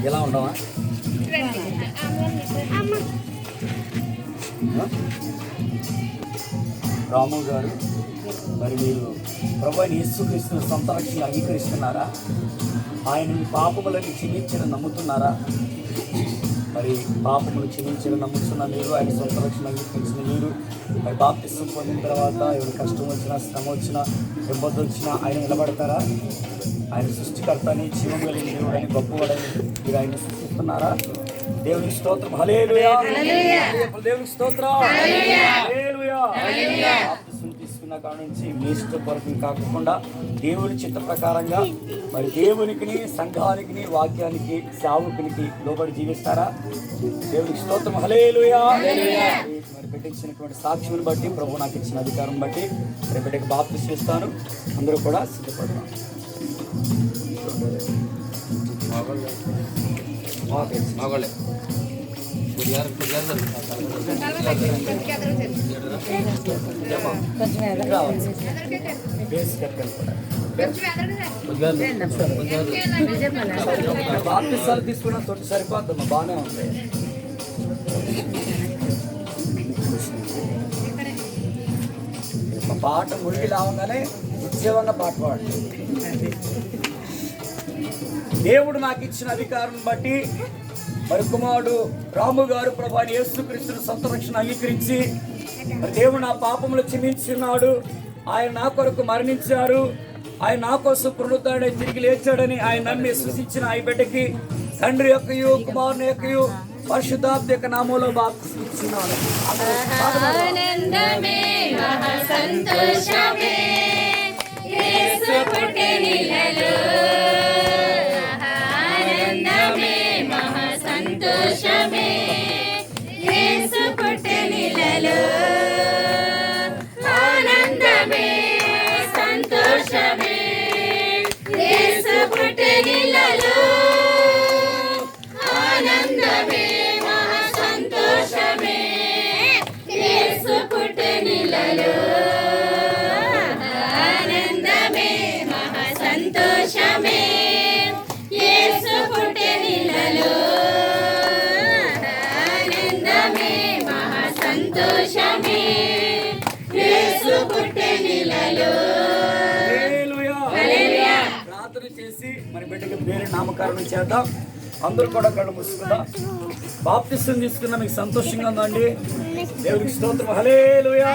ఎలా ఉండవా? రాము గారు, మరి మీరు ప్రభువైన యేసుక్రీస్తును సొంత రక్షణగా అంగీకరిస్తున్నారా? ఆయన మీ పాపములను క్షమించడం నమ్ముతున్నారా? మరి పాపములు క్షమించడం నమ్ముతున్న మీరు, ఆయన సొంత రక్షణ అంగీకరించిన మీరు, మరి బాప్తిస్మం పొందిన తర్వాత ఎవరి కష్టం వచ్చినా, శ్రమ వచ్చినా, ఇబ్బంది వచ్చినా ఆయన నిలబడతారా? ఆయన సృష్టికర్తని, జీవం కలిగిన దేవుడని, గొప్పవాడని మీరు ఆయన సృష్టిస్తున్నారా? దేవునికి స్తోత్రం, హల్లెలూయా. దేవునికి స్తోత్రం, హల్లెలూయా. తీసుకున్న కాడ నుంచి మీ ఇష్టపూర్వకం కాకుండా దేవుని చిత్త ప్రకారంగా మరి దేవునికి, సంఘానికి, వాక్యానికి, సేవకునికి లోబడి జీవిస్తారా? దేవునికి స్తోత్రం, హల్లెలూయా. మరి పెట్టించినటువంటి సాక్ష్యం బట్టి, ప్రభు నాకు ఇచ్చిన అధికారం బట్టి రేపటికి బాప్తిసం ఇస్తాను. అందరూ కూడా సిద్ధపడతాం. బాప్తిసాలు తీసుకున్న తోటి సరిపోద్దమ్మా, బాగానే ఉంది. పాట ముడికి రావగానే ఉద్యోగంగా పాట పాడు. దేవుడు నాకు ఇచ్చిన అధికారం బట్టి మరి కుమారుడు రాము గారు ప్రభువైన యేసుక్రీస్తును సొంత రక్షణ అంగీకరించి మరి దేవుడు నా పాపములు క్షమించున్నాడు, ఆయన నా కొరకు మరణించారు, ఆయన నా కోసం పునరుద్ధరణై తిరిగి లేచాడని ఆయన నమ్మి సృష్టించిన ఈ బిడ్డకి తండ్రి యొక్కయు, కుమారుని యొక్కయు, పరిశుద్ధాత్మ యొక్క నామములో బాప్తిసం ఇస్తున్నాను. సంతోషమే యేసు పుట్టెనిలలో, ఆనందమే సంతోషమే యేసు పుట్టెనిలలో, ఆనందమే మహా సంతోషమే యేసు పుట్టెనిలలో, ఆనందమే మహా సంతోషమే యేసు పుట్టెనిలలో, సంతోషమే యేసు పుట్టెనిలలో. హల్లెలూయా. ప్రార్థన చేసి మరి బిడ్డకి పేరు నామకరణం చేద్దాం. అందరూ కూడా కళ్ళు మూసుకుందాం. బాప్తిసం తీసుకున్నా మీకు సంతోషంగా ఉందండి? దేవునికి స్తోత్రం, హల్లెలూయా.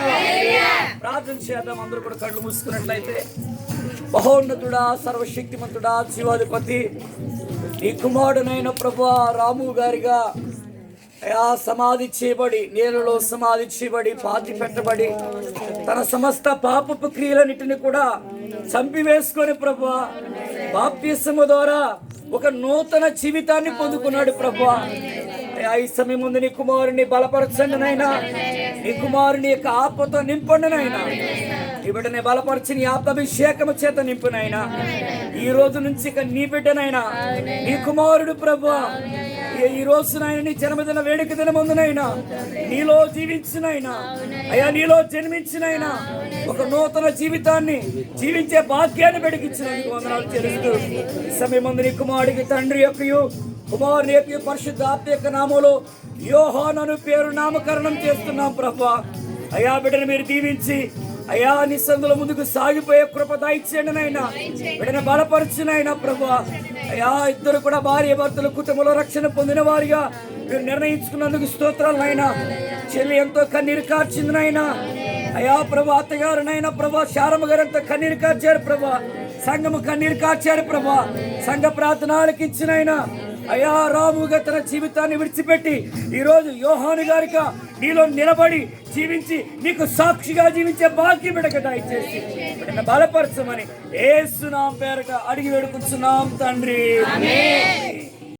ప్రార్థన చేద్దాం. అందరూ కూడా కళ్ళు మూసుకున్నట్లయితే, మహోన్నతుడా, సర్వశక్తిమంతుడా, జీవాధిపతి, ఈ కుమారుడనైన ప్రభువా రాము గారిగా సమాధి చేయబడి, నేలలో సమాధి చేయబడి, పాతి పెట్టబడి, తన సమస్త పాపపు క్రియలన్నిటిని కూడా చంపివేసుకొని ప్రభువా బాప్తిసము ద్వారా ఒక నూతన జీవితాన్ని పొందుకున్నాడు ప్రభువా. ఈ సమయం ముందు నీ కుమారుని బలపరచండినైనా, నీ కుమారుని యొక్క ఆత్మతో నింపండినైనా, నీ బిడ్డని బలపరిచి నీ ఆత్మాభిషేకము చేత నింపునైనా, ఈ రోజు నుంచి ఇక నీ బిడ్డనైనా, నీ కుమారుడు ప్రభువా ఈ రోజునైనా నీ జన్మదిన వేడుక దినమందునైనా నీలో జీవించినైనా, అయ్యా నీలో జన్మించినైనా ఒక నూతన జీవితాన్ని జీవించే భాగ్యాన్ని వెడికించినందుకు వందనాలు చెల్లిస్తూ, ఈ సమయం ముందు నీ కుమారుడికి తండ్రి యొక్కయు, కుమారుని యొక్క పరిశుద్ధాత్మ యొక్క నామములో యోహాను అను పేరు నామకరణం చేస్తున్నాం ప్రభువా. అయ్యా బిడ్డను మీరు దీవించి, అయ్యా నిస్సందుల ముందుకు సాగిపోయే కృప దయచేయండినైనా, బిడ్డను బలపరచునైనా ప్రభువా. అయ్యా ఇద్దరు కూడా భార్య భర్తలు కుటుంబంలో రక్షణ పొందిన వారిగా మీరు నిర్ణయించుకున్నందుకు స్తోత్రాలనైనా. చెల్లి ఎంతో కన్నీరు కార్చిందినైనా, అయ్యా ప్రభా అత్తగారునైనా ప్రభా శారమ్మ గారు ఎంతో కన్నీరు కార్చారు ప్రభా, సంఘము కన్నీరు కార్చారు ప్రభా, సంఘ ప్రార్థనలకు ఇచ్చినైనా అయ్యా రాముగా తన జీవితాన్ని విడిచిపెట్టి ఈరోజు యోహాను గారిగా నీలో నిలబడి జీవించి నీకు సాక్షిగా జీవించే భాగ్యం బిడ్డకు దయచేసి బిడ్డను బలపరచమని యేసు నామమున పేరట అడిగి వేడుకుంటున్నాం తండ్రి.